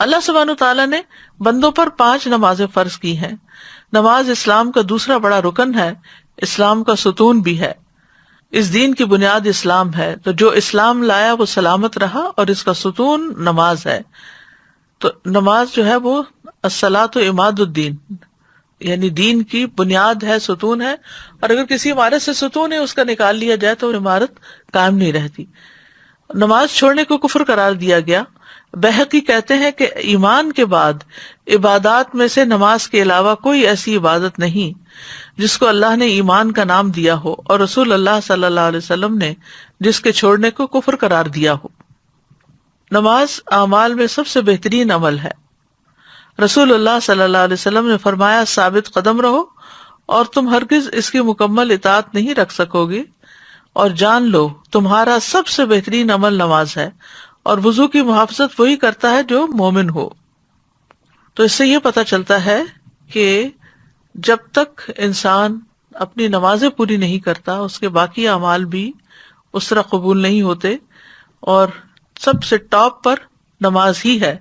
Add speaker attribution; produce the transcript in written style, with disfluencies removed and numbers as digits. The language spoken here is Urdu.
Speaker 1: اللہ سبحانہ تعالیٰ نے بندوں پر 5 نمازیں فرض کی ہیں. نماز اسلام کا دوسرا بڑا رکن ہے، اسلام کا ستون بھی ہے. اس دین کی بنیاد اسلام ہے، تو جو اسلام لایا وہ سلامت رہا، اور اس کا ستون نماز ہے. تو نماز جو ہے وہ الصلاۃ عماد الدین، یعنی دین کی بنیاد ہے، ستون ہے. اور اگر کسی عمارت سے ستون ہے اس کا نکال لیا جائے تو عمارت قائم نہیں رہتی. نماز چھوڑنے کو کفر قرار دیا گیا. بہقی کہتے ہیں کہ ایمان کے بعد عبادات میں سے نماز کے علاوہ کوئی ایسی عبادت نہیں جس کو اللہ نے ایمان کا نام دیا ہو، اور رسول اللہ صلی اللہ علیہ وسلم نے جس کے چھوڑنے کو کفر قرار دیا ہو. نماز اعمال میں سب سے بہترین عمل ہے. رسول اللہ صلی اللہ علیہ وسلم نے فرمایا، ثابت قدم رہو اور تم ہرگز اس کی مکمل اطاعت نہیں رکھ سکو گے، اور جان لو تمہارا سب سے بہترین عمل نماز ہے، اور وضو کی محافظت وہی کرتا ہے جو مومن ہو. تو اس سے یہ پتہ چلتا ہے کہ جب تک انسان اپنی نمازیں پوری نہیں کرتا اس کے باقی اعمال بھی اس طرح قبول نہیں ہوتے، اور سب سے ٹاپ پر نماز ہی ہے.